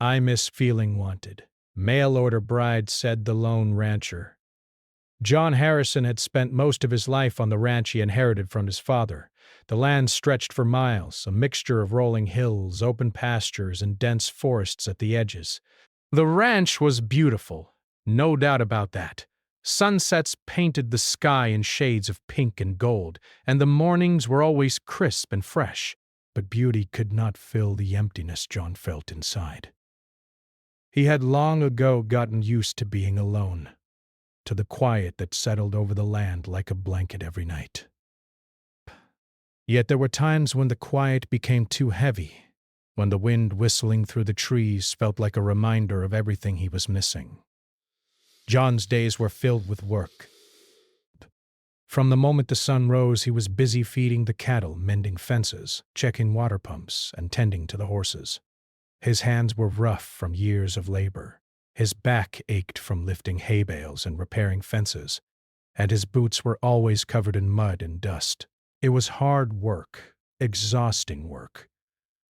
I miss feeling wanted. Mail order bride, said the lone rancher. John Harrison had spent most of his life on the ranch he inherited from his father. The land stretched for miles, a mixture of rolling hills, open pastures, and dense forests at the edges. The ranch was beautiful, no doubt about that. Sunsets painted the sky in shades of pink and gold, and the mornings were always crisp and fresh. But beauty could not fill the emptiness John felt inside. He had long ago gotten used to being alone, to the quiet that settled over the land like a blanket every night. Yet there were times when the quiet became too heavy, when the wind whistling through the trees felt like a reminder of everything he was missing. John's days were filled with work. From the moment the sun rose, he was busy feeding the cattle, mending fences, checking water pumps, and tending to the horses. His hands were rough from years of labor. His back ached from lifting hay bales and repairing fences, and his boots were always covered in mud and dust. It was hard work, exhausting work,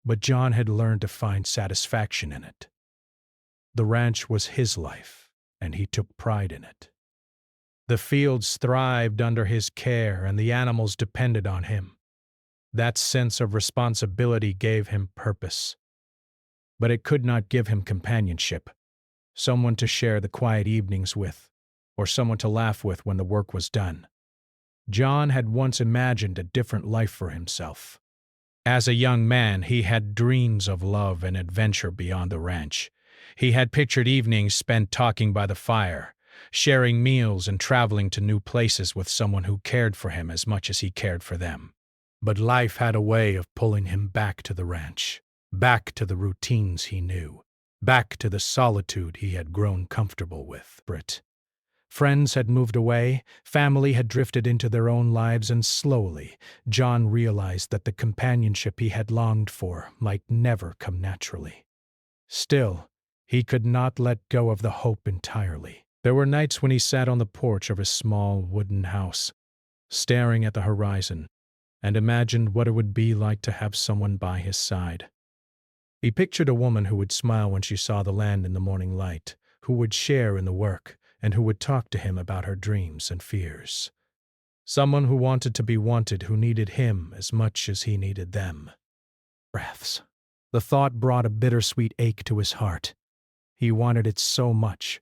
but John had learned to find satisfaction in it. The ranch was his life, and he took pride in it. The fields thrived under his care, and the animals depended on him. That sense of responsibility gave him purpose. But it could not give him companionship, someone to share the quiet evenings with, or someone to laugh with when the work was done. John had once imagined a different life for himself. As a young man, he had dreams of love and adventure beyond the ranch. He had pictured evenings spent talking by the fire, sharing meals and traveling to new places with someone who cared for him as much as he cared for them. But life had a way of pulling him back to the ranch, back to the routines he knew, back to the solitude he had grown comfortable with. Friends had moved away, family had drifted into their own lives, and slowly, John realized that the companionship he had longed for might never come naturally. Still, he could not let go of the hope entirely. There were nights when he sat on the porch of his small wooden house, staring at the horizon, and imagined what it would be like to have someone by his side. He pictured a woman who would smile when she saw the land in the morning light, who would share in the work, and who would talk to him about her dreams and fears. Someone who wanted to be wanted, who needed him as much as he needed them. Breaths. The thought brought a bittersweet ache to his heart. He wanted it so much,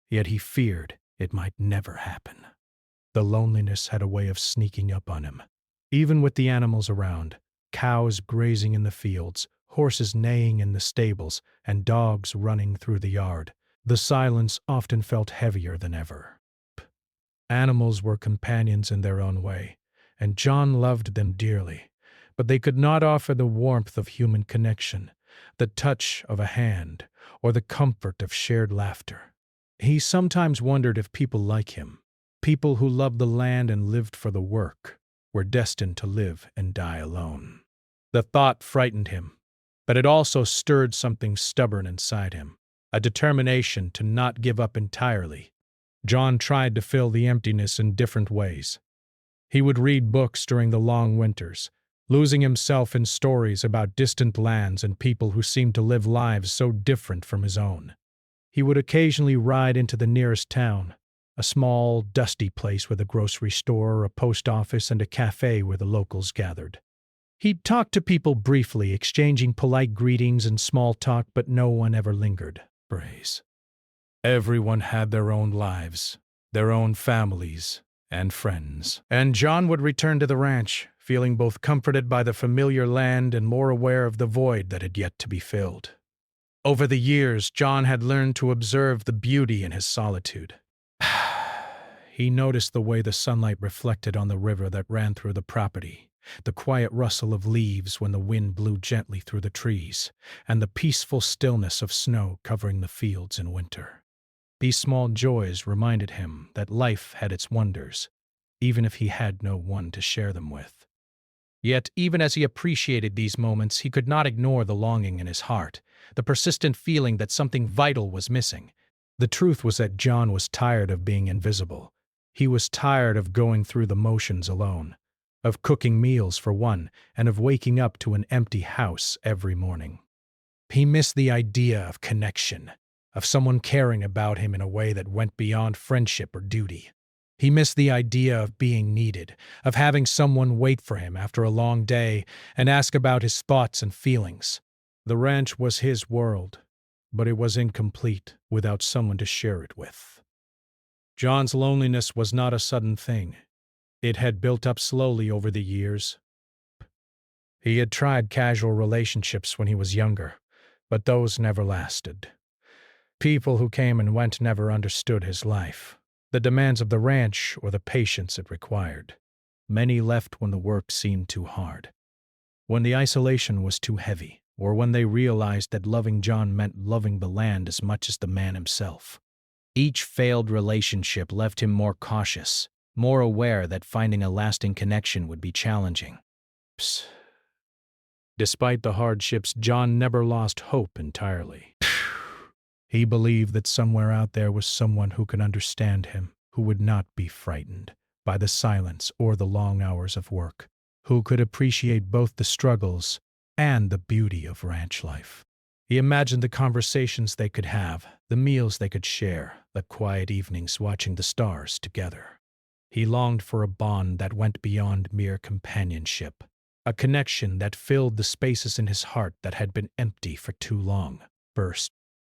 yet he feared it might never happen. The loneliness had a way of sneaking up on him. Even with the animals around, cows grazing in the fields, horses neighing in the stables, and dogs running through the yard, the silence often felt heavier than ever. Animals were companions in their own way, and John loved them dearly, but they could not offer the warmth of human connection, the touch of a hand, or the comfort of shared laughter. He sometimes wondered if people like him, people who loved the land and lived for the work, were destined to live and die alone. The thought frightened him, but it also stirred something stubborn inside him, a determination to not give up entirely. John tried to fill the emptiness in different ways. He would read books during the long winters, losing himself in stories about distant lands and people who seemed to live lives so different from his own. He would occasionally ride into the nearest town, a small, dusty place with a grocery store, a post office, and a cafe where the locals gathered. He'd talk to people briefly, exchanging polite greetings and small talk, but no one ever lingered. Everyone had their own lives, their own families, and friends. And John would return to the ranch, feeling both comforted by the familiar land and more aware of the void that had yet to be filled. Over the years, John had learned to observe the beauty in his solitude. He noticed the way the sunlight reflected on the river that ran through the property, the quiet rustle of leaves when the wind blew gently through the trees, and the peaceful stillness of snow covering the fields in winter. These small joys reminded him that life had its wonders, even if he had no one to share them with. Yet, even as he appreciated these moments, he could not ignore the longing in his heart, the persistent feeling that something vital was missing. The truth was that John was tired of being invisible. He was tired of going through the motions alone, of cooking meals for one, and of waking up to an empty house every morning. He missed the idea of connection, of someone caring about him in a way that went beyond friendship or duty. He missed the idea of being needed, of having someone wait for him after a long day and ask about his thoughts and feelings. The ranch was his world, but it was incomplete without someone to share it with. John's loneliness was not a sudden thing. It had built up slowly over the years. He had tried casual relationships when he was younger, but those never lasted. People who came and went never understood his life, the demands of the ranch, or the patience it required. Many left when the work seemed too hard, when the isolation was too heavy, or when they realized that loving John meant loving the land as much as the man himself. Each failed relationship left him more cautious, more aware that finding a lasting connection would be challenging. Despite the hardships, John never lost hope entirely. He believed that somewhere out there was someone who could understand him, who would not be frightened by the silence or the long hours of work, who could appreciate both the struggles and the beauty of ranch life. He imagined the conversations they could have, the meals they could share, the quiet evenings watching the stars together. He longed for a bond that went beyond mere companionship, a connection that filled the spaces in his heart that had been empty for too long.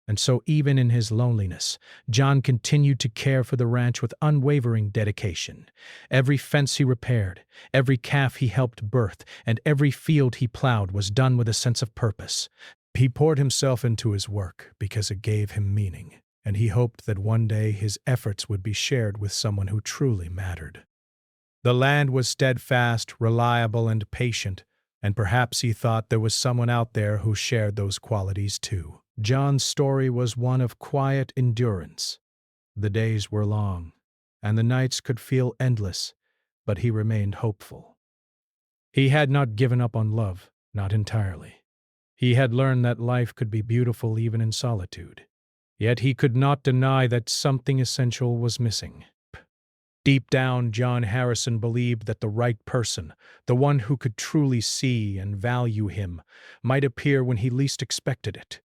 And so even in his loneliness, John continued to care for the ranch with unwavering dedication. Every fence he repaired, every calf he helped birth, and every field he plowed was done with a sense of purpose. He poured himself into his work because it gave him meaning, and he hoped that one day his efforts would be shared with someone who truly mattered. The land was steadfast, reliable, and patient, and perhaps he thought there was someone out there who shared those qualities too. John's story was one of quiet endurance. The days were long, and the nights could feel endless, but he remained hopeful. He had not given up on love, not entirely. He had learned that life could be beautiful even in solitude. Yet he could not deny that something essential was missing. Deep down, John Harrison believed that the right person, the one who could truly see and value him, might appear when he least expected it.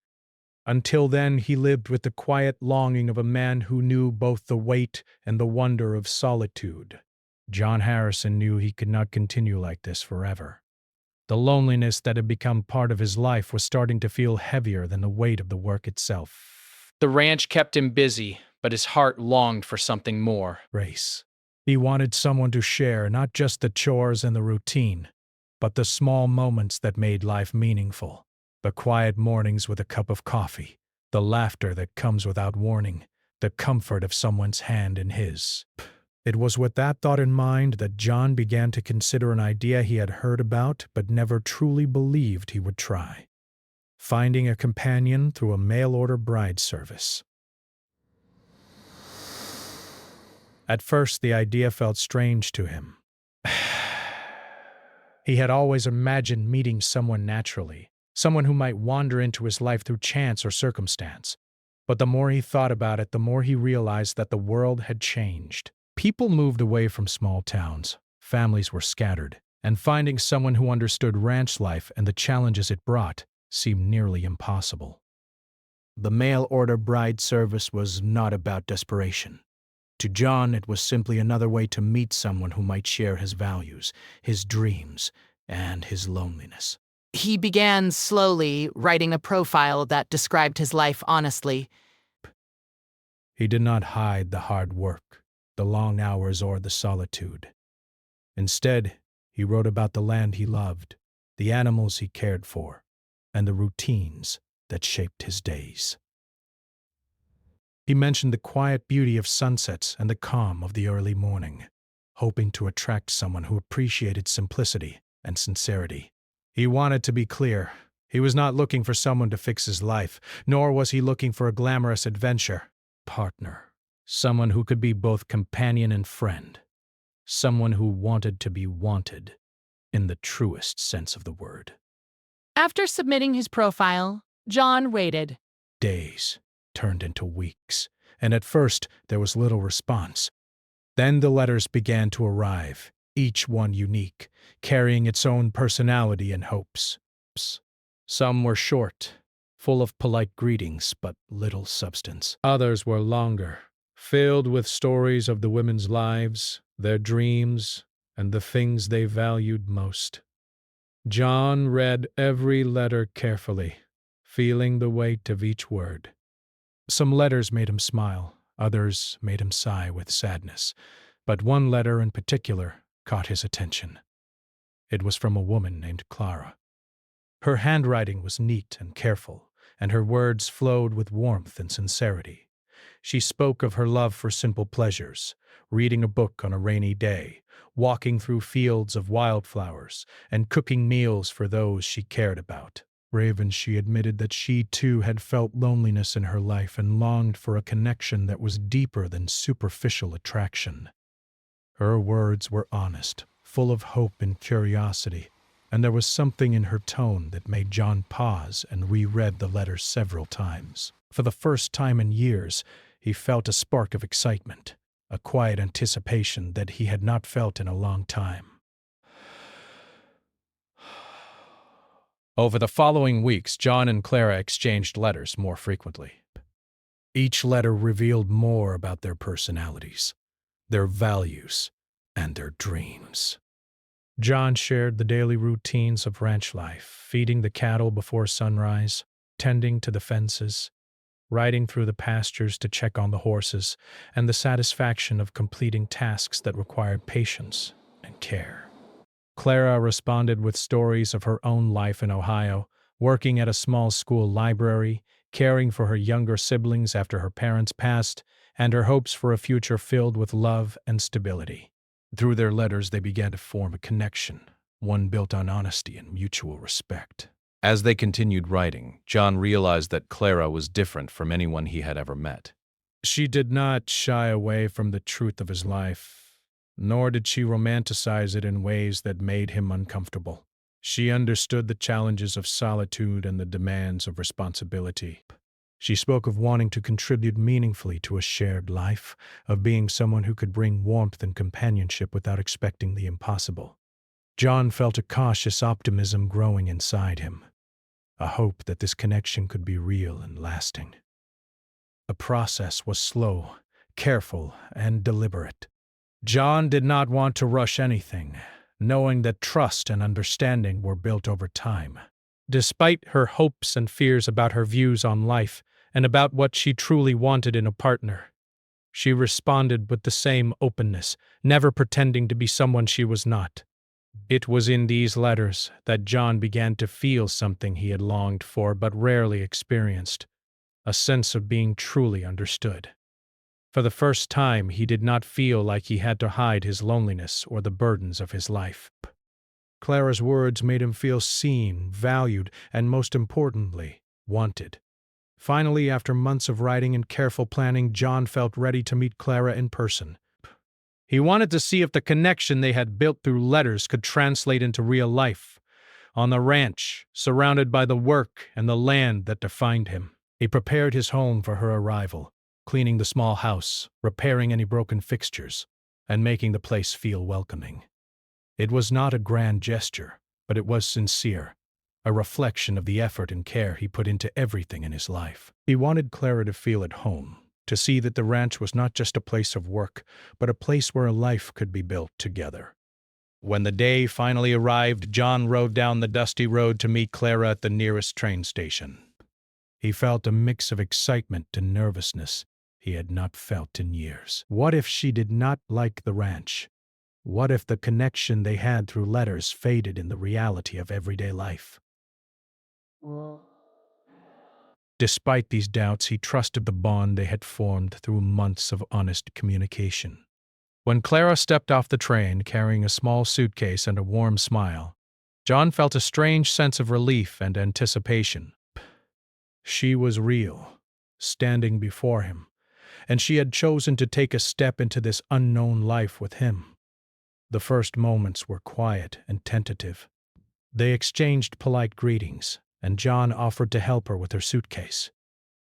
Until then, he lived with the quiet longing of a man who knew both the weight and the wonder of solitude. John Harrison knew he could not continue like this forever. The loneliness that had become part of his life was starting to feel heavier than the weight of the work itself. The ranch kept him busy, but his heart longed for something more. He wanted someone to share not just the chores and the routine, but the small moments that made life meaningful. The quiet mornings with a cup of coffee, the laughter that comes without warning, the comfort of someone's hand in his. It was with that thought in mind that John began to consider an idea he had heard about but never truly believed he would try: finding a companion through a mail-order bride service. At first, the idea felt strange to him. He had always imagined meeting someone naturally, someone who might wander into his life through chance or circumstance. But the more he thought about it, the more he realized that the world had changed. People moved away from small towns, families were scattered, and finding someone who understood ranch life and the challenges it brought seemed nearly impossible. The mail-order bride service was not about desperation. To John, it was simply another way to meet someone who might share his values, his dreams, and his loneliness. He began slowly writing a profile that described his life honestly. He did not hide the hard work, the long hours, or the solitude. Instead, he wrote about the land he loved, the animals he cared for, and the routines that shaped his days. He mentioned the quiet beauty of sunsets and the calm of the early morning, hoping to attract someone who appreciated simplicity and sincerity. He wanted to be clear. He was not looking for someone to fix his life, nor was he looking for a glamorous adventure partner. Someone who could be both companion and friend. Someone who wanted to be wanted, in the truest sense of the word. After submitting his profile, John waited. Days turned into weeks, and at first there was little response. Then the letters began to arrive, each one unique, carrying its own personality and hopes. Some were short, full of polite greetings but little substance. Others were longer, filled with stories of the women's lives, their dreams, and the things they valued most. John read every letter carefully, feeling the weight of each word. Some letters made him smile, others made him sigh with sadness, but one letter in particular caught his attention. It was from a woman named Clara. Her handwriting was neat and careful, and her words flowed with warmth and sincerity. She spoke of her love for simple pleasures, reading a book on a rainy day, walking through fields of wildflowers, and cooking meals for those she cared about. Raven, she admitted that she too had felt loneliness in her life and longed for a connection that was deeper than superficial attraction. Her words were honest, full of hope and curiosity, and there was something in her tone that made John pause and reread the letter several times. For the first time in years, he felt a spark of excitement, a quiet anticipation that he had not felt in a long time. Over the following weeks, John and Clara exchanged letters more frequently. Each letter revealed more about their personalities, their values, and their dreams. John shared the daily routines of ranch life, feeding the cattle before sunrise, tending to the fences, riding through the pastures to check on the horses, and the satisfaction of completing tasks that required patience and care. Clara responded with stories of her own life in Ohio, working at a small school library, caring for her younger siblings after her parents passed, and her hopes for a future filled with love and stability. Through their letters, they began to form a connection, one built on honesty and mutual respect. As they continued writing, John realized that Clara was different from anyone he had ever met. She did not shy away from the truth of his life, nor did she romanticize it in ways that made him uncomfortable. She understood the challenges of solitude and the demands of responsibility. She spoke of wanting to contribute meaningfully to a shared life, of being someone who could bring warmth and companionship without expecting the impossible. John felt a cautious optimism growing inside him, a hope that this connection could be real and lasting. The process was slow, careful, and deliberate. John did not want to rush anything, knowing that trust and understanding were built over time. Despite her hopes and fears about her views on life and about what she truly wanted in a partner, she responded with the same openness, never pretending to be someone she was not. It was in these letters that John began to feel something he had longed for but rarely experienced, a sense of being truly understood. For the first time, he did not feel like he had to hide his loneliness or the burdens of his life. Clara's words made him feel seen, valued, and most importantly, wanted. Finally, after months of writing and careful planning, John felt ready to meet Clara in person. He wanted to see if the connection they had built through letters could translate into real life, on the ranch, surrounded by the work and the land that defined him. He prepared his home for her arrival, cleaning the small house, repairing any broken fixtures, and making the place feel welcoming. It was not a grand gesture, but it was sincere, a reflection of the effort and care he put into everything in his life. He wanted Clara to feel at home, to see that the ranch was not just a place of work, but a place where a life could be built together. When the day finally arrived, John rode down the dusty road to meet Clara at the nearest train station. He felt a mix of excitement and nervousness he had not felt in years. What if she did not like the ranch? What if the connection they had through letters faded in the reality of everyday life? Despite these doubts, he trusted the bond they had formed through months of honest communication. When Clara stepped off the train carrying a small suitcase and a warm smile, John felt a strange sense of relief and anticipation. She was real, standing before him, and she had chosen to take a step into this unknown life with him. The first moments were quiet and tentative. They exchanged polite greetings, and John offered to help her with her suitcase.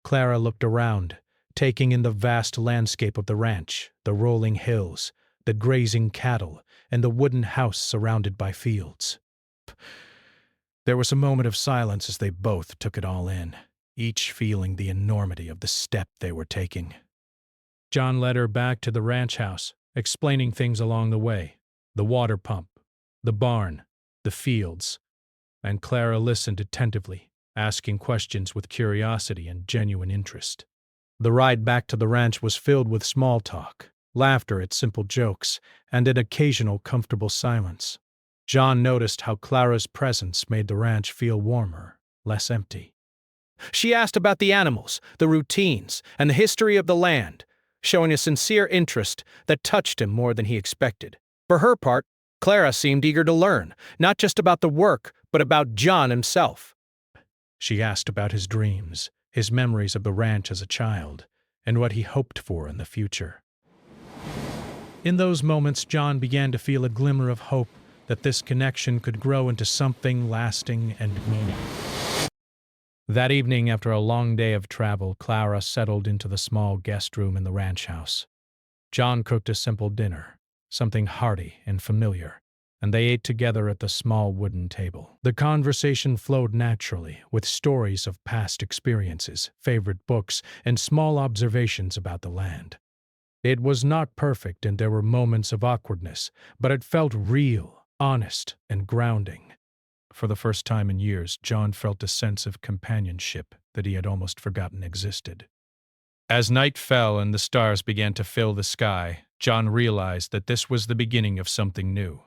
Clara looked around, taking in the vast landscape of the ranch, the rolling hills, the grazing cattle, and the wooden house surrounded by fields. There was a moment of silence as they both took it all in, each feeling the enormity of the step they were taking. John led her back to the ranch house, explaining things along the way: the water pump, the barn, the fields, and Clara listened attentively, asking questions with curiosity and genuine interest. The ride back to the ranch was filled with small talk, laughter at simple jokes, and an occasional comfortable silence. John noticed how Clara's presence made the ranch feel warmer, less empty. She asked about the animals, the routines, and the history of the land, showing a sincere interest that touched him more than he expected. For her part, Clara seemed eager to learn, not just about the work, but about John himself. She asked about his dreams, his memories of the ranch as a child, and what he hoped for in the future. In those moments, John began to feel a glimmer of hope that this connection could grow into something lasting and meaningful. That evening, after a long day of travel, Clara settled into the small guest room in the ranch house. John cooked a simple dinner, something hearty and familiar, and they ate together at the small wooden table. The conversation flowed naturally, with stories of past experiences, favorite books, and small observations about the land. It was not perfect, and there were moments of awkwardness, but it felt real, honest, and grounding. For the first time in years, John felt a sense of companionship that he had almost forgotten existed. As night fell and the stars began to fill the sky, John realized that this was the beginning of something new.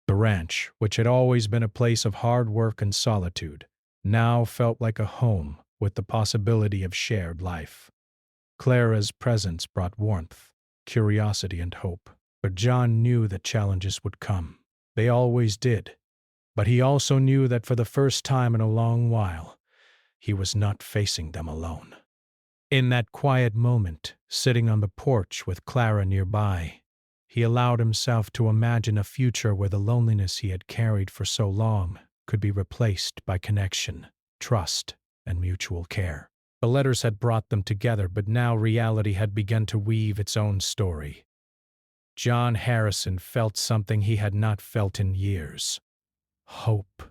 The ranch, which had always been a place of hard work and solitude, now felt like a home with the possibility of shared life. Clara's presence brought warmth, curiosity, and hope, but John knew that challenges would come. They always did. But he also knew that for the first time in a long while, he was not facing them alone. In that quiet moment, sitting on the porch with Clara nearby, he allowed himself to imagine a future where the loneliness he had carried for so long could be replaced by connection, trust, and mutual care. The letters had brought them together, but now reality had begun to weave its own story. John Harrison felt something he had not felt in years: hope.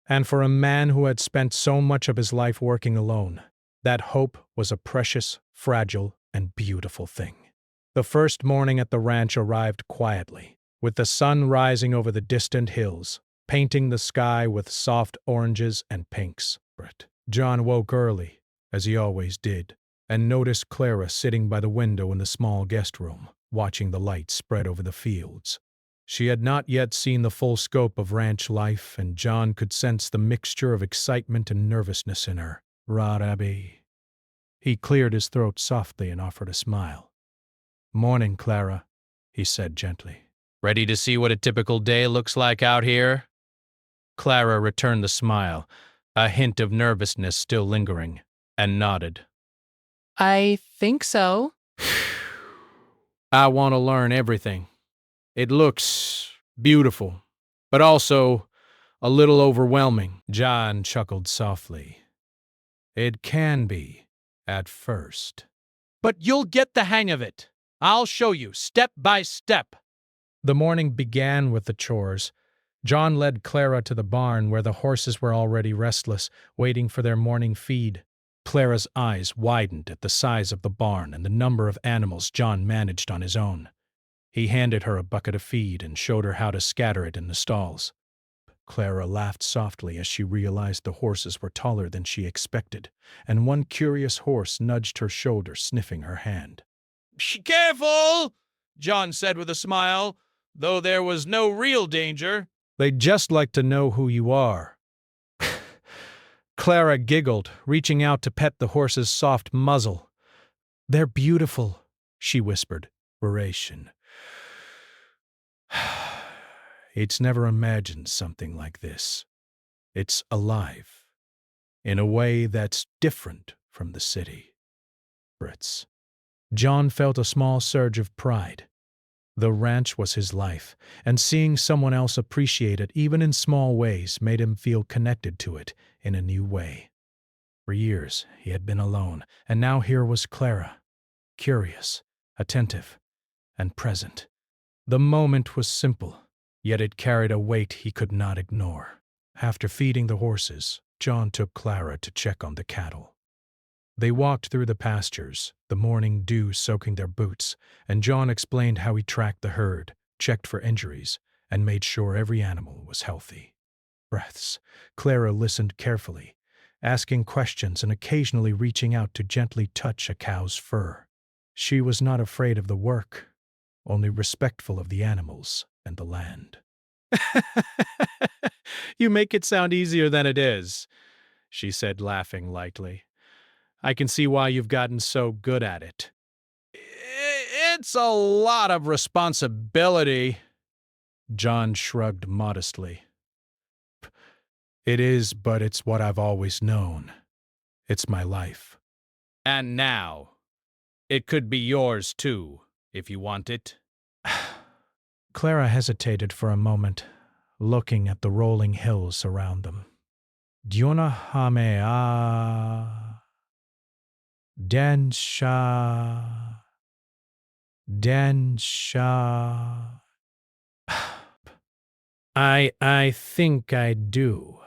And for a man who had spent so much of his life working alone, that hope was a precious, fragile, and beautiful thing. The first morning at the ranch arrived quietly, with the sun rising over the distant hills, painting the sky with soft oranges and pinks. John woke early, as he always did, and noticed Clara sitting by the window in the small guest room, watching the light spread over the fields. She had not yet seen the full scope of ranch life, and John could sense the mixture of excitement and nervousness in her. Rabbi. He cleared his throat softly and offered a smile. "Morning, Clara," he said gently. Ready to see what a typical day looks like out here? Clara returned the smile, a hint of nervousness still lingering, and nodded. I think so. "I want to learn everything. It looks beautiful, but also a little overwhelming." John chuckled softly. "It can be, at first. But you'll get the hang of it. I'll show you, step by step." The morning began with the chores. John led Clara to the barn where the horses were already restless, waiting for their morning feed. Clara's eyes widened at the size of the barn and the number of animals John managed on his own. He handed her a bucket of feed and showed her how to scatter it in the stalls. Clara laughed softly as she realized the horses were taller than she expected, and one curious horse nudged her shoulder, sniffing her hand. "Careful," John said with a smile, though there was no real danger. "They'd just like to know who you are." Clara giggled, reaching out to pet the horse's soft muzzle. "They're beautiful," she whispered. "Narration. It's never imagined something like this. It's alive, in a way that's different from the city." Brits. John felt a small surge of pride. The ranch was his life, and seeing someone else appreciate it, even in small ways, made him feel connected to it in a new way. For years, he had been alone, and now here was Clara, curious, attentive, and present. The moment was simple, yet it carried a weight he could not ignore. After feeding the horses, John took Clara to check on the cattle. They walked through the pastures, the morning dew soaking their boots, and John explained how he tracked the herd, checked for injuries, and made sure every animal was healthy. Breaths. Clara listened carefully, asking questions and occasionally reaching out to gently touch a cow's fur. She was not afraid of the work, only respectful of the animals and the land. You make it sound easier than it is, she said, laughing lightly. I can see why you've gotten so good at it. It's a lot of responsibility. John shrugged modestly. It is, but it's what I've always known. It's my life. And now, it could be yours too, if you want it. Clara hesitated for a moment, looking at the rolling hills around them. Diona hamea densha densha. I think I do.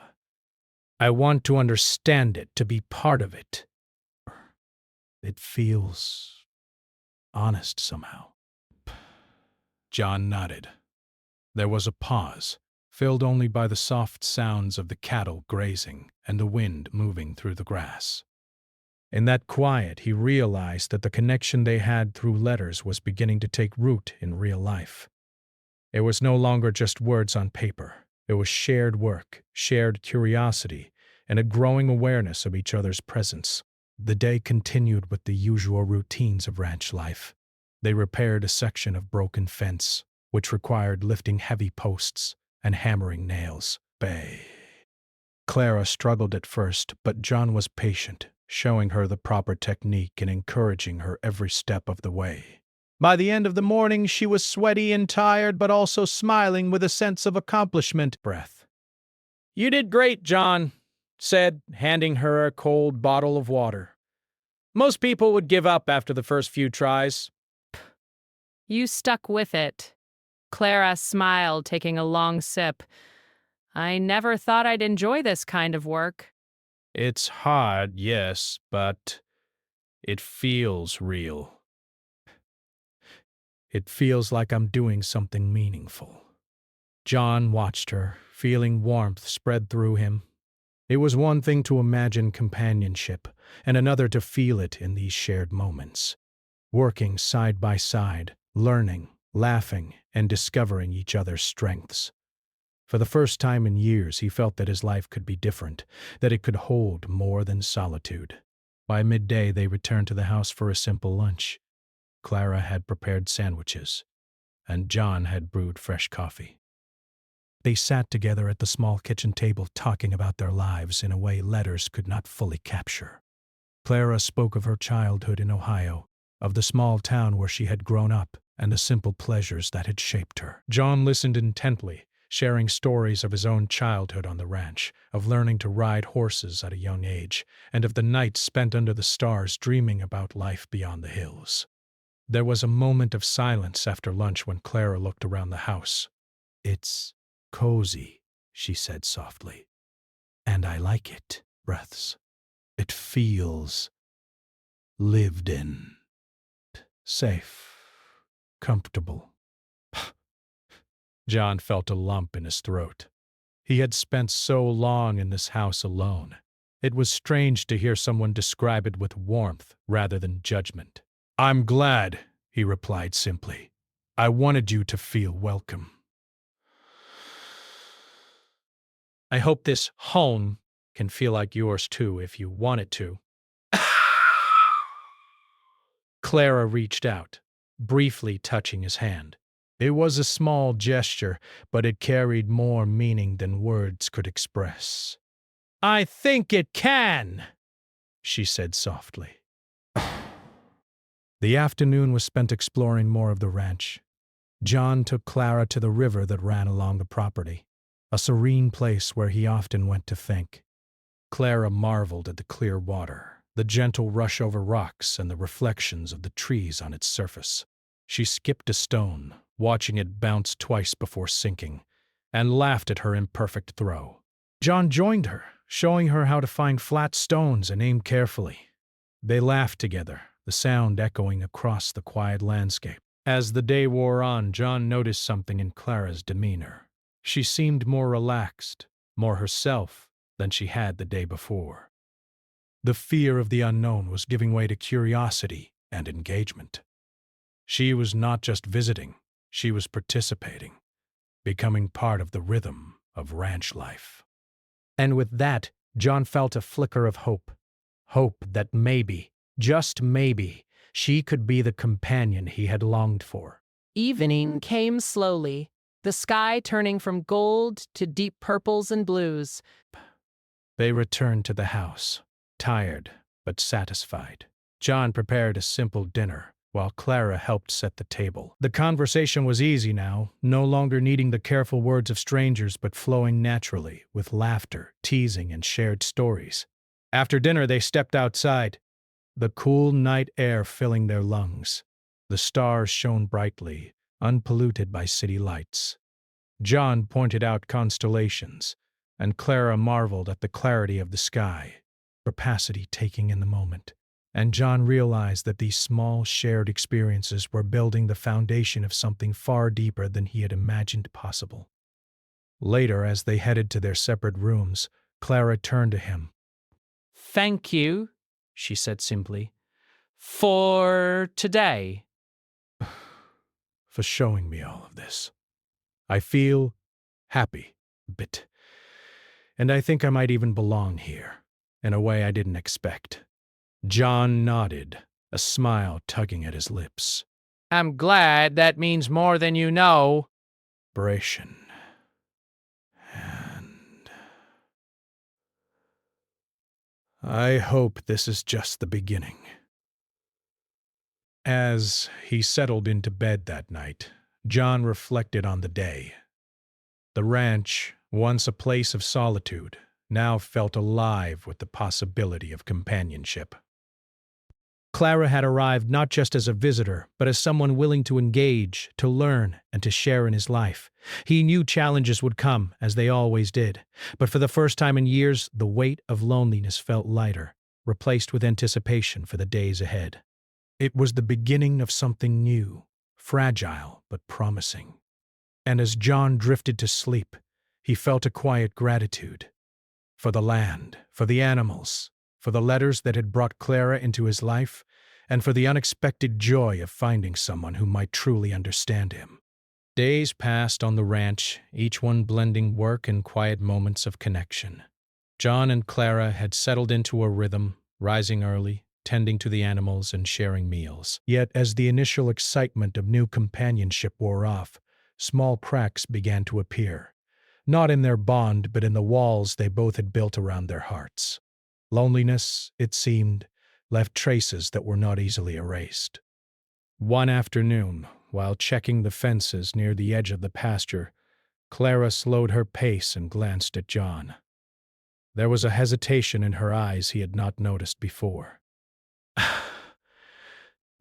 I want to understand it, to be part of it. It feels honest somehow. John nodded. There was a pause, filled only by the soft sounds of the cattle grazing and the wind moving through the grass. In that quiet, he realized that the connection they had through letters was beginning to take root in real life. It was no longer just words on paper. It was shared work, shared curiosity, and a growing awareness of each other's presence. The day continued with the usual routines of ranch life. They repaired a section of broken fence, which required lifting heavy posts and hammering nails. Clara struggled at first, but John was patient, showing her the proper technique and encouraging her every step of the way. By the end of the morning, she was sweaty and tired, but also smiling with a sense of accomplishment. You did great, John, said, handing her a cold bottle of water. Most people would give up after the first few tries. You stuck with it. Clara smiled, taking a long sip. I never thought I'd enjoy this kind of work. It's hard, yes, but it feels real. It feels like I'm doing something meaningful. John watched her, feeling warmth spread through him. It was one thing to imagine companionship, and another to feel it in these shared moments. Working side by side, learning, laughing, and discovering each other's strengths. For the first time in years, he felt that his life could be different, that it could hold more than solitude. By midday, they returned to the house for a simple lunch. Clara had prepared sandwiches, and John had brewed fresh coffee. They sat together at the small kitchen table talking about their lives in a way letters could not fully capture. Clara spoke of her childhood in Ohio, of the small town where she had grown up, and the simple pleasures that had shaped her. John listened intently, sharing stories of his own childhood on the ranch, of learning to ride horses at a young age, and of the nights spent under the stars dreaming about life beyond the hills. There was a moment of silence after lunch when Clara looked around the house. It's cozy, she said softly. And I like it. Breaths. It feels lived in. Safe. Comfortable. John felt a lump in his throat. He had spent so long in this house alone. It was strange to hear someone describe it with warmth rather than judgment. I'm glad, he replied simply. I wanted you to feel welcome. I hope this home can feel like yours too if you want it to. Clara reached out, briefly touching his hand. It was a small gesture, but it carried more meaning than words could express. I think it can, she said softly. The afternoon was spent exploring more of the ranch. John took Clara to the river that ran along the property, a serene place where he often went to think. Clara marveled at the clear water, the gentle rush over rocks, and the reflections of the trees on its surface. She skipped a stone, watching it bounce twice before sinking, and laughed at her imperfect throw. John joined her, showing her how to find flat stones and aim carefully. They laughed together, the sound echoing across the quiet landscape. As the day wore on, John noticed something in Clara's demeanor. She seemed more relaxed, more herself than she had the day before. The fear of the unknown was giving way to curiosity and engagement. She was not just visiting, she was participating, becoming part of the rhythm of ranch life. And with that, John felt a flicker of hope. Hope that maybe, just maybe, she could be the companion he had longed for. Evening came slowly, the sky turning from gold to deep purples and blues. They returned to the house, tired but satisfied. John prepared a simple dinner, while Clara helped set the table. The conversation was easy now, no longer needing the careful words of strangers but flowing naturally, with laughter, teasing, and shared stories. After dinner, they stepped outside, the cool night air filling their lungs. The stars shone brightly, unpolluted by city lights. John pointed out constellations, and Clara marveled at the clarity of the sky, rapacity taking in the moment. And John realized that these small, shared experiences were building the foundation of something far deeper than he had imagined possible. Later, as they headed to their separate rooms, Clara turned to him. "Thank you," she said simply, "for today." For showing me all of this. I feel happy, a bit. And I think I might even belong here, in a way I didn't expect. John nodded, a smile tugging at his lips. "I'm glad that means more than you know." Celebration. And I hope this is just the beginning. As he settled into bed that night, John reflected on the day. The ranch, once a place of solitude, now felt alive with the possibility of companionship. Clara had arrived not just as a visitor, but as someone willing to engage, to learn, and to share in his life. He knew challenges would come, as they always did, but for the first time in years, the weight of loneliness felt lighter, replaced with anticipation for the days ahead. It was the beginning of something new, fragile but promising. And as John drifted to sleep, he felt a quiet gratitude for the land, for the animals, for the letters that had brought Clara into his life, and for the unexpected joy of finding someone who might truly understand him. Days passed on the ranch, each one blending work and quiet moments of connection. John and Clara had settled into a rhythm, rising early, tending to the animals and sharing meals. Yet as the initial excitement of new companionship wore off, small cracks began to appear, not in their bond but in the walls they both had built around their hearts. Loneliness, it seemed, left traces that were not easily erased. One afternoon, while checking the fences near the edge of the pasture, Clara slowed her pace and glanced at John. There was a hesitation in her eyes he had not noticed before.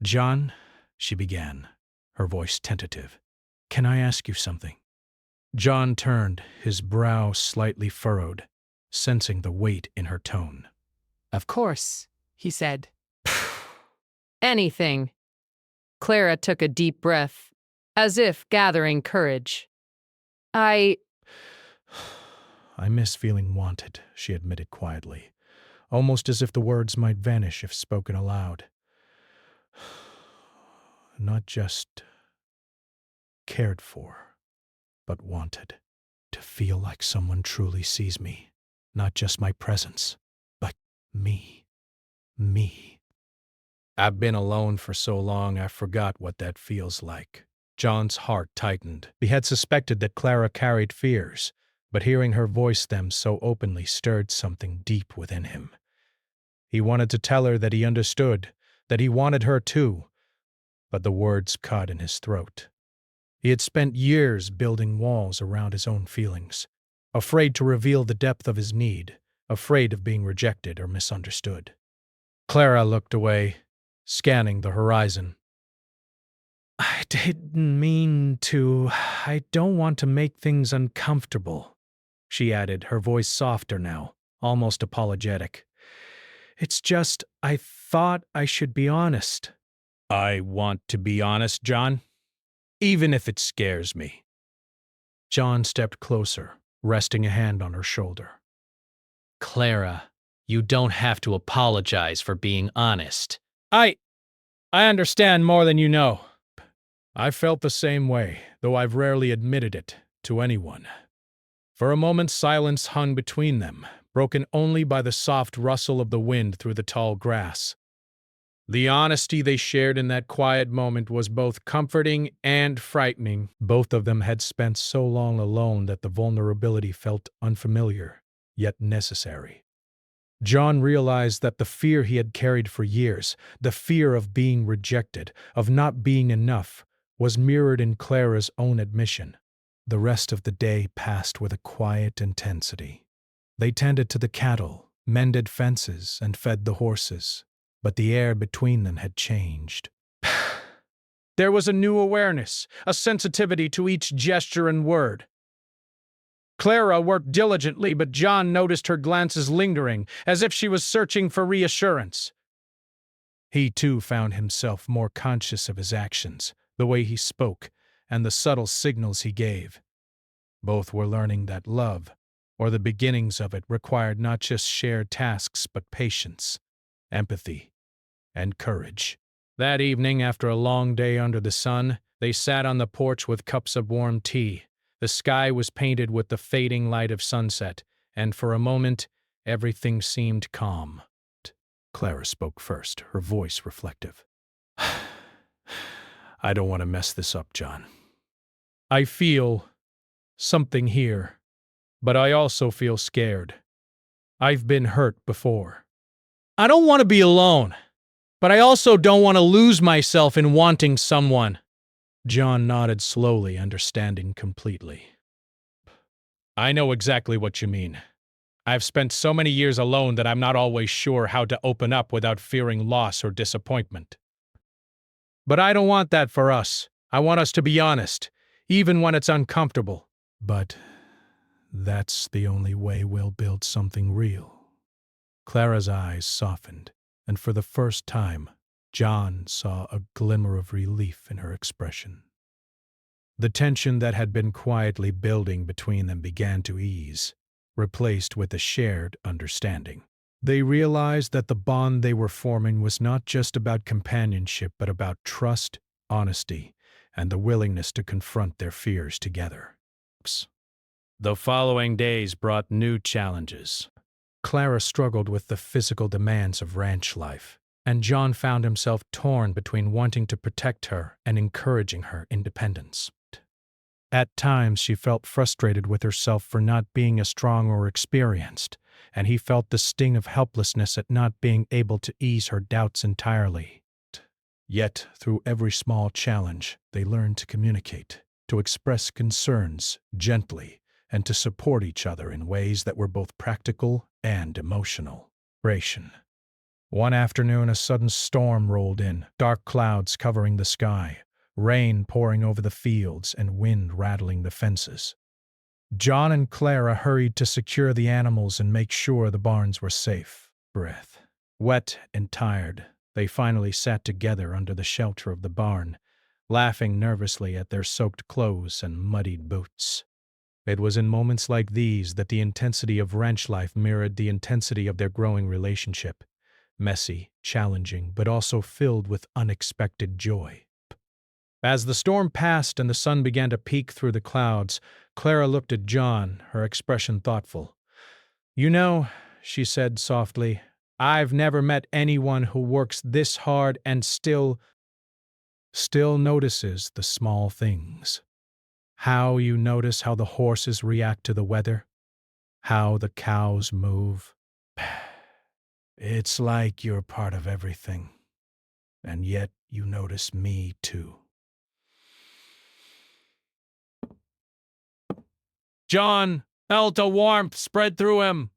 "John," she began, her voice tentative, "can I ask you something?" John turned, his brow slightly furrowed, sensing the weight in her tone. Of course, he said. Anything. Clara took a deep breath, as if gathering courage. I miss feeling wanted, she admitted quietly, almost as if the words might vanish if spoken aloud. Not just cared for, but wanted. To feel like someone truly sees me, not just my presence, but me. Me. I've been alone for so long I forgot what that feels like. John's heart tightened. He had suspected that Clara carried fears, but hearing her voice them so openly stirred something deep within him. He wanted to tell her that he understood, that he wanted her too, but the words caught in his throat. He had spent years building walls around his own feelings, afraid to reveal the depth of his need, afraid of being rejected or misunderstood. Clara looked away, scanning the horizon. I didn't mean to. I don't want to make things uncomfortable, she added, her voice softer now, almost apologetic. It's just, I thought I should be honest. I want to be honest, John, even if it scares me. John stepped closer, resting a hand on her shoulder. Clara, you don't have to apologize for being honest. I understand more than you know. I felt the same way, though I've rarely admitted it to anyone. For a moment, silence hung between them, broken only by the soft rustle of the wind through the tall grass. The honesty they shared in that quiet moment was both comforting and frightening. Both of them had spent so long alone that the vulnerability felt unfamiliar, yet necessary. John realized that the fear he had carried for years, the fear of being rejected, of not being enough, was mirrored in Clara's own admission. The rest of the day passed with a quiet intensity. They tended to the cattle, mended fences, and fed the horses, but the air between them had changed. There was a new awareness, a sensitivity to each gesture and word. Clara worked diligently, but John noticed her glances lingering, as if she was searching for reassurance. He too found himself more conscious of his actions, the way he spoke, and the subtle signals he gave. Both were learning that love, or the beginnings of it, required not just shared tasks but patience, empathy, and courage. That evening, after a long day under the sun, they sat on the porch with cups of warm tea. The sky was painted with the fading light of sunset, and for a moment, everything seemed calm. Clara spoke first, her voice reflective. I don't want to mess this up, John. I feel something here, but I also feel scared. I've been hurt before. I don't want to be alone, but I also don't want to lose myself in wanting someone. John nodded slowly, understanding completely. I know exactly what you mean. I've spent so many years alone that I'm not always sure how to open up without fearing loss or disappointment. But I don't want that for us. I want us to be honest, even when it's uncomfortable. But that's the only way we'll build something real. Clara's eyes softened, and for the first time, John saw a glimmer of relief in her expression. The tension that had been quietly building between them began to ease, replaced with a shared understanding. They realized that the bond they were forming was not just about companionship, but about trust, honesty, and the willingness to confront their fears together. The following days brought new challenges. Clara struggled with the physical demands of ranch life, and John found himself torn between wanting to protect her and encouraging her independence. At times, she felt frustrated with herself for not being as strong or experienced, and he felt the sting of helplessness at not being able to ease her doubts entirely. Yet, through every small challenge, they learned to communicate, to express concerns gently, and to support each other in ways that were both practical and emotional. One afternoon, a sudden storm rolled in, dark clouds covering the sky, rain pouring over the fields, and wind rattling the fences. John and Clara hurried to secure the animals and make sure the barns were safe. Wet and tired, they finally sat together under the shelter of the barn, laughing nervously at their soaked clothes and muddied boots. It was in moments like these that the intensity of ranch life mirrored the intensity of their growing relationship. Messy, challenging, but also filled with unexpected joy. As the storm passed and the sun began to peek through the clouds, Clara looked at John, her expression thoughtful. "You know," she said softly, "I've never met anyone who works this hard and still notices the small things. How you notice how the horses react to the weather, how the cows move. It's like you're part of everything, and yet you notice me too." John felt a warmth spread through him.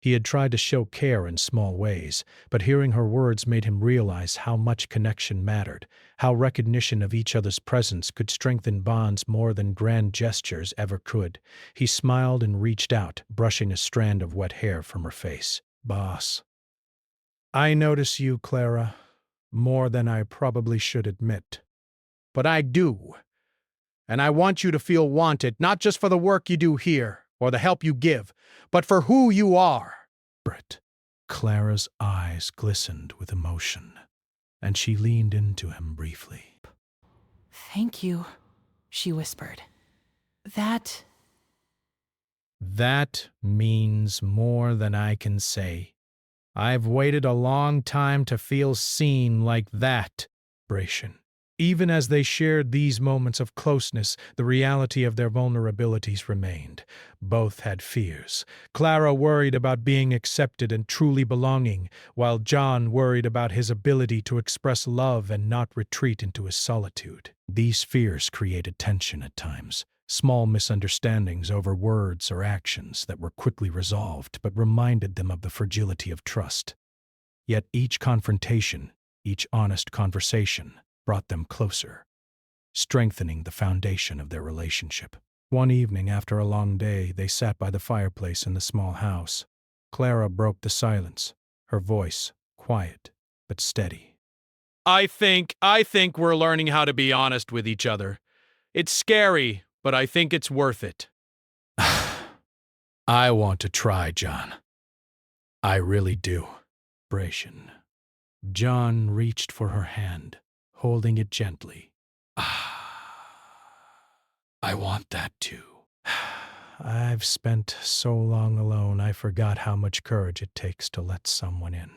He had tried to show care in small ways, but hearing her words made him realize how much connection mattered, how recognition of each other's presence could strengthen bonds more than grand gestures ever could. He smiled and reached out, brushing a strand of wet hair from her face. "Boss, I notice you, Clara, more than I probably should admit. But I do. And I want you to feel wanted, not just for the work you do here, or the help you give, but for who you are. Brett. Clara's eyes glistened with emotion, and she leaned into him briefly. Thank you, she whispered. That means more than I can say. I've waited a long time to feel seen like that. Bration. Even as they shared these moments of closeness, the reality of their vulnerabilities remained. Both had fears. Clara worried about being accepted and truly belonging, while John worried about his ability to express love and not retreat into his solitude. These fears created tension at times, small misunderstandings over words or actions that were quickly resolved but reminded them of the fragility of trust. Yet each confrontation, each honest conversation, brought them closer, strengthening the foundation of their relationship. One evening after a long day, they sat by the fireplace in the small house. Clara broke the silence, her voice quiet but steady. I think we're learning how to be honest with each other. It's scary, but I think it's worth it. I want to try, John. I really do. Bration. John reached for her hand, holding it gently. I want that too. I've spent so long alone, I forgot how much courage it takes to let someone in.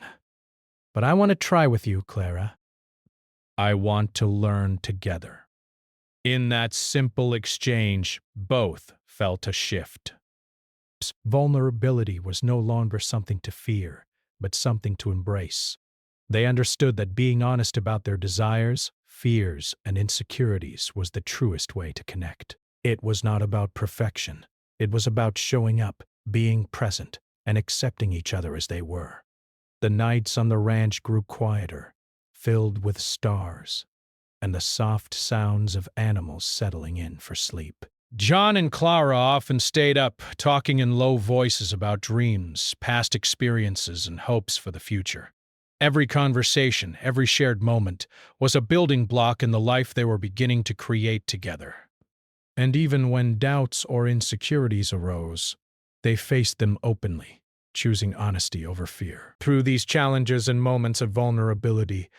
But I want to try with you, Clara. I want to learn together. In that simple exchange, both felt a shift. Vulnerability was no longer something to fear, but something to embrace. They understood that being honest about their desires, fears, and insecurities was the truest way to connect. It was not about perfection. It was about showing up, being present, and accepting each other as they were. The nights on the ranch grew quieter, filled with stars, and the soft sounds of animals settling in for sleep. John and Clara often stayed up, talking in low voices about dreams, past experiences, and hopes for the future. Every conversation, every shared moment, was a building block in the life they were beginning to create together. And even when doubts or insecurities arose, they faced them openly, choosing honesty over fear. Through these challenges and moments of vulnerability,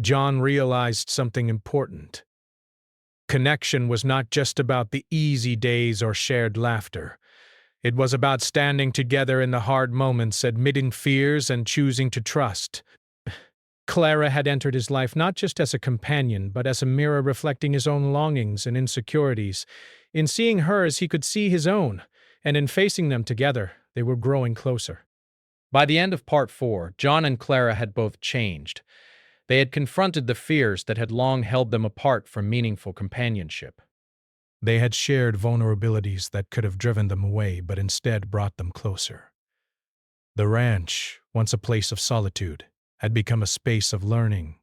John realized something important. Connection was not just about the easy days or shared laughter. It was about standing together in the hard moments, admitting fears, and choosing to trust. Clara had entered his life not just as a companion, but as a mirror reflecting his own longings and insecurities. In seeing hers, he could see his own, and in facing them together, they were growing closer. By the end of Part 4, John and Clara had both changed. They had confronted the fears that had long held them apart from meaningful companionship. They had shared vulnerabilities that could have driven them away, but instead brought them closer. The ranch, once a place of solitude, had become a space of learning,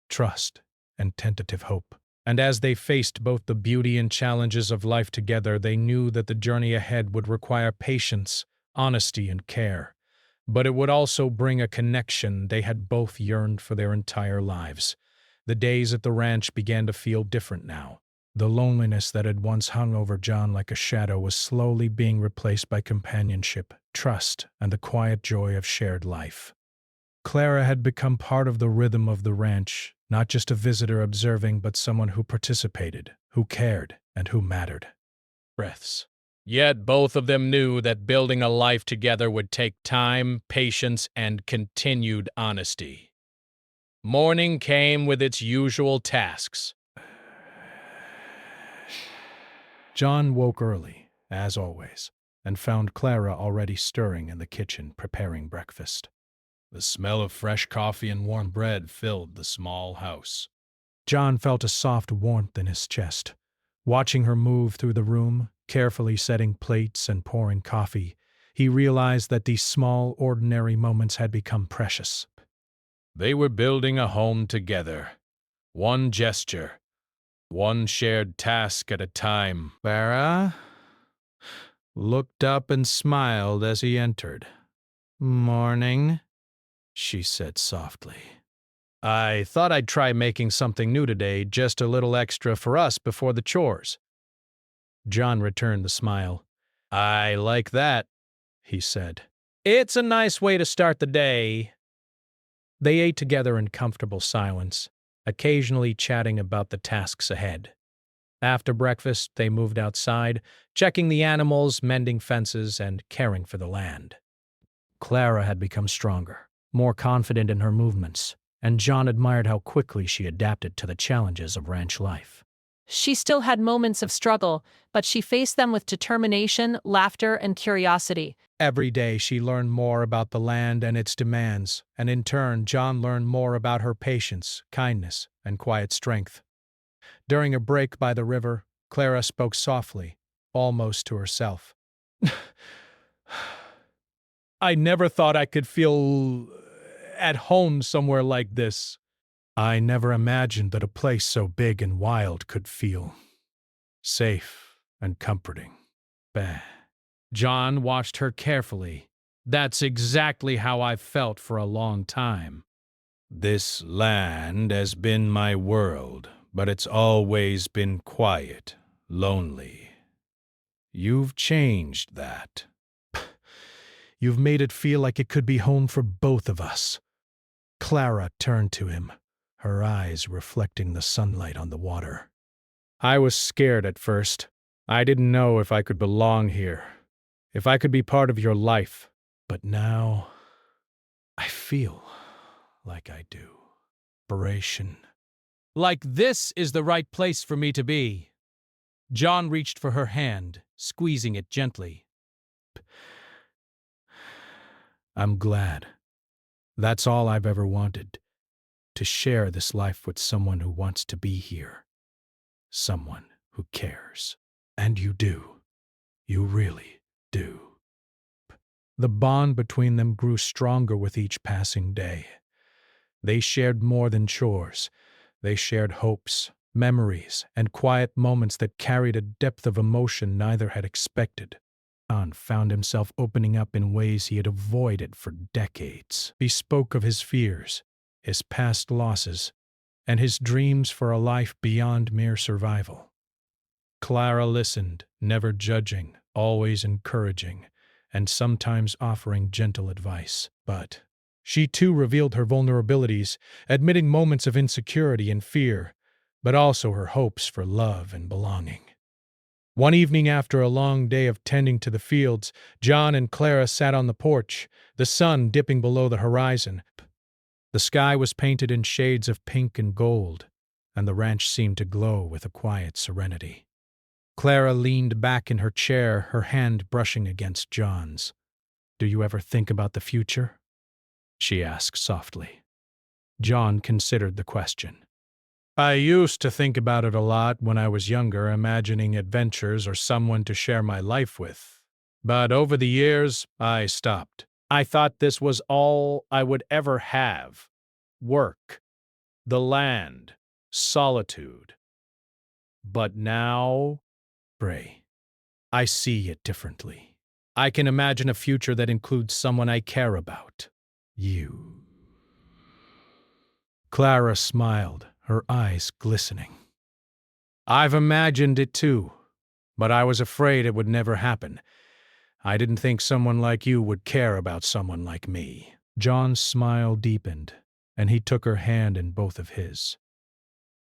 trust, and tentative hope. And as they faced both the beauty and challenges of life together, they knew that the journey ahead would require patience, honesty, and care. But it would also bring a connection they had both yearned for their entire lives. The days at the ranch began to feel different now. The loneliness that had once hung over John like a shadow was slowly being replaced by companionship, trust, and the quiet joy of shared life. Clara had become part of the rhythm of the ranch, not just a visitor observing, but someone who participated, who cared, and who mattered. Breaths. Yet both of them knew that building a life together would take time, patience, and continued honesty. Morning came with its usual tasks. John woke early, as always, and found Clara already stirring in the kitchen preparing breakfast. The smell of fresh coffee and warm bread filled the small house. John felt a soft warmth in his chest. Watching her move through the room, carefully setting plates and pouring coffee, he realized that these small, ordinary moments had become precious. They were building a home together. One gesture, one shared task at a time. Clara looked up and smiled as he entered. Morning. she said softly. I thought I'd try making something new today, just a little extra for us before the chores. John returned the smile. I like that, he said. It's a nice way to start the day. They ate together in comfortable silence, occasionally chatting about the tasks ahead. After breakfast, they moved outside, checking the animals, mending fences, and caring for the land. Clara had become stronger, more confident in her movements, and John admired how quickly she adapted to the challenges of ranch life. She still had moments of struggle, but she faced them with determination, laughter, and curiosity. Every day she learned more about the land and its demands, and in turn, John learned more about her patience, kindness, and quiet strength. During a break by the river, Clara spoke softly, almost to herself. I never thought I could feel at home somewhere like this. I never imagined that a place so big and wild could feel safe and comforting. Bah. John watched her carefully. That's exactly how I've felt for a long time. This land has been my world, but it's always been quiet, lonely. You've changed that. You've made it feel like it could be home for both of us. Clara turned to him, her eyes reflecting the sunlight on the water. I was scared at first. I didn't know if I could belong here, if I could be part of your life. But now, I feel like I do. Inspiration. Like this is the right place for me to be. John reached for her hand, squeezing it gently. I'm glad. That's all I've ever wanted. To share this life with someone who wants to be here. Someone who cares. And you do. You really do. The bond between them grew stronger with each passing day. They shared more than chores. They shared hopes, memories, and quiet moments that carried a depth of emotion neither had expected. John found himself opening up in ways he had avoided for decades. He spoke of his fears, his past losses, and his dreams for a life beyond mere survival. Clara listened, never judging, always encouraging, and sometimes offering gentle advice. But she too revealed her vulnerabilities, admitting moments of insecurity and fear, but also her hopes for love and belonging. One evening after a long day of tending to the fields, John and Clara sat on the porch, the sun dipping below the horizon. The sky was painted in shades of pink and gold, and the ranch seemed to glow with a quiet serenity. Clara leaned back in her chair, her hand brushing against John's. Do you ever think about the future? She asked softly. John considered the question. I used to think about it a lot when I was younger, imagining adventures or someone to share my life with. But over the years, I stopped. I thought this was all I would ever have. Work, the land, solitude. But now, Bray, I see it differently. I can imagine a future that includes someone I care about. You. Clara smiled, her eyes glistening. I've imagined it too, but I was afraid it would never happen. I didn't think someone like you would care about someone like me. John's smile deepened, and he took her hand in both of his.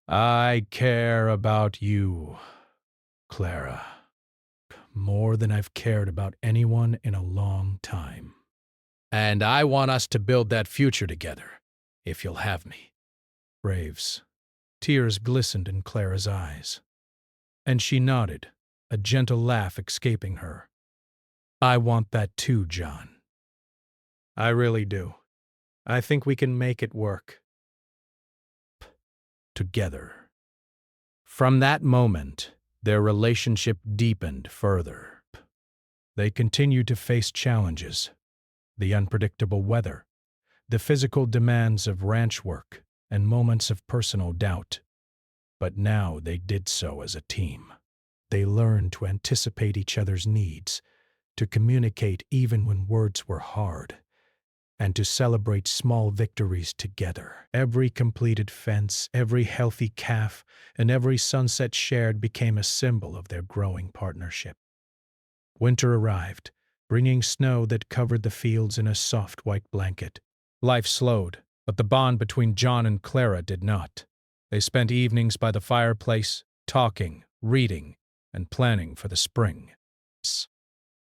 I care about you, Clara, more than I've cared about anyone in a long time. And I want us to build that future together, if you'll have me. Braves. Tears glistened in Clara's eyes. And she nodded, a gentle laugh escaping her. I want that too, John. I really do. I think we can make it work. Together. From that moment, their relationship deepened further. They continued to face challenges, the unpredictable weather, the physical demands of ranch work, and moments of personal doubt. But now they did so as a team. They learned to anticipate each other's needs, to communicate even when words were hard, and to celebrate small victories together. Every completed fence, every healthy calf, and every sunset shared became a symbol of their growing partnership. Winter arrived, bringing snow that covered the fields in a soft white blanket. Life slowed, but the bond between John and Clara did not. They spent evenings by the fireplace, talking, reading, and planning for the spring.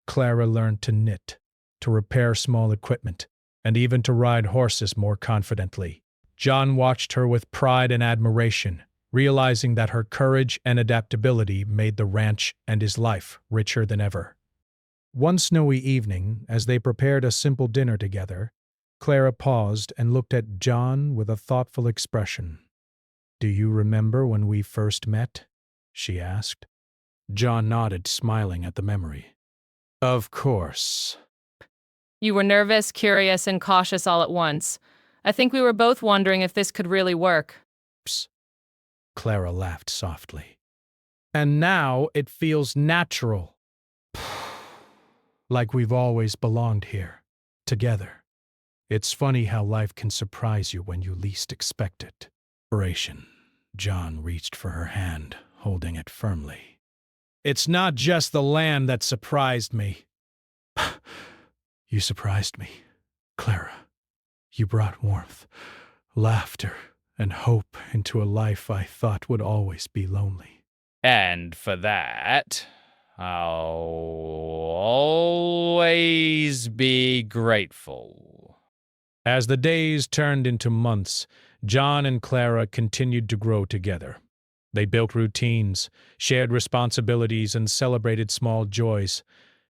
Clara learned to knit, to repair small equipment, and even to ride horses more confidently. John watched her with pride and admiration, realizing that her courage and adaptability made the ranch and his life richer than ever. One snowy evening, as they prepared a simple dinner together, Clara paused and looked at John with a thoughtful expression. "Do you remember when we first met?" she asked. John nodded, smiling at the memory. "Of course." You were nervous, curious, and cautious all at once. I think we were both wondering if this could really work. Psst. Clara laughed softly. "And now it feels natural. Like we've always belonged here, together. It's funny how life can surprise you when you least expect it." Narration. John reached for her hand, holding it firmly. "It's not just the land that surprised me." "You surprised me, Clara. You brought warmth, laughter, and hope into a life I thought would always be lonely." And for that, I'll always be grateful. As the days turned into months, John and Clara continued to grow together. They built routines, shared responsibilities, and celebrated small joys.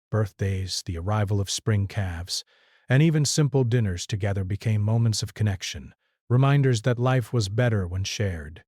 Birthdays, the arrival of spring calves, and even simple dinners together became moments of connection, reminders that life was better when shared.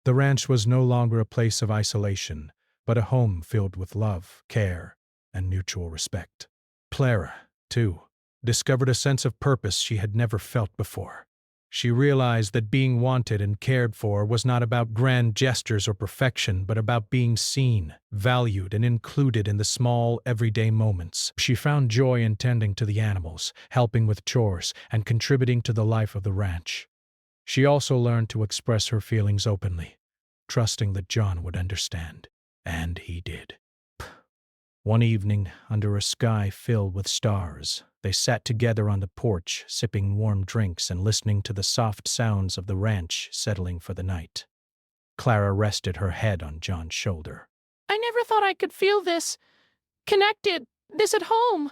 The ranch was no longer a place of isolation, but a home filled with love, care, and mutual respect. Clara, too, discovered a sense of purpose she had never felt before. She realized that being wanted and cared for was not about grand gestures or perfection, but about being seen, valued, and included in the small, everyday moments. She found joy in tending to the animals, helping with chores, and contributing to the life of the ranch. She also learned to express her feelings openly, trusting that John would understand. And he did. One evening, under a sky filled with stars, they sat together on the porch, sipping warm drinks and listening to the soft sounds of the ranch settling for the night. Clara rested her head on John's shoulder. I never thought I could feel this connected, this at home.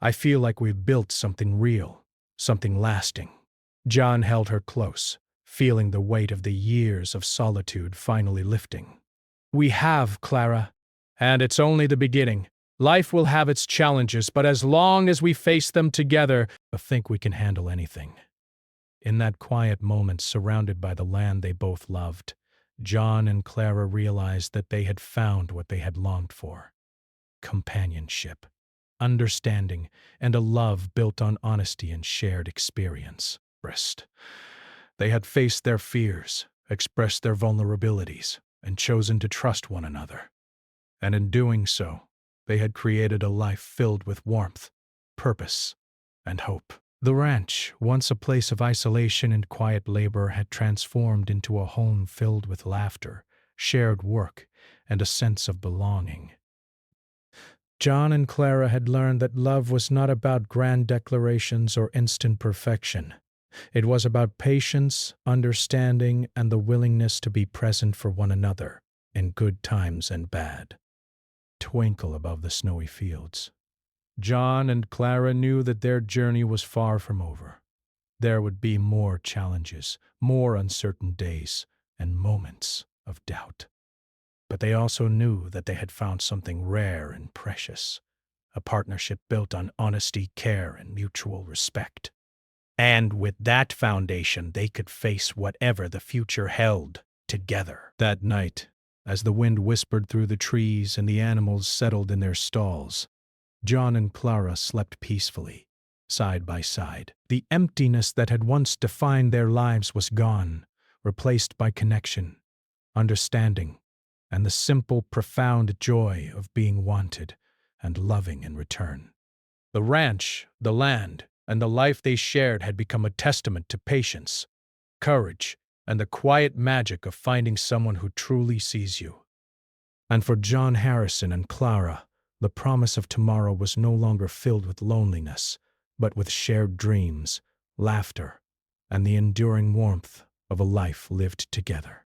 "I feel like we've built something real, something lasting." John held her close, feeling the weight of the years of solitude finally lifting. "We have, Clara, and it's only the beginning. Life will have its challenges, but as long as we face them together, I think we can handle anything." In that quiet moment, surrounded by the land they both loved, John and Clara realized that they had found what they had longed for: companionship, understanding, and a love built on honesty and shared experience. They had faced their fears, expressed their vulnerabilities, and chosen to trust one another. And in doing so, they had created a life filled with warmth, purpose, and hope. The ranch, once a place of isolation and quiet labor, had transformed into a home filled with laughter, shared work, and a sense of belonging. John and Clara had learned that love was not about grand declarations or instant perfection. It was about patience, understanding, and the willingness to be present for one another, in good times and bad. Twinkle above the snowy fields. John and Clara knew that their journey was far from over. There would be more challenges, more uncertain days, and moments of doubt. But they also knew that they had found something rare and precious, a partnership built on honesty, care, and mutual respect. And with that foundation, they could face whatever the future held together. That night, as the wind whispered through the trees and the animals settled in their stalls, John and Clara slept peacefully, side by side. The emptiness that had once defined their lives was gone, replaced by connection, understanding, and the simple, profound joy of being wanted and loving in return. The ranch, the land, and the life they shared had become a testament to patience, courage, and the quiet magic of finding someone who truly sees you. And for John Harrison and Clara, the promise of tomorrow was no longer filled with loneliness, but with shared dreams, laughter, and the enduring warmth of a life lived together.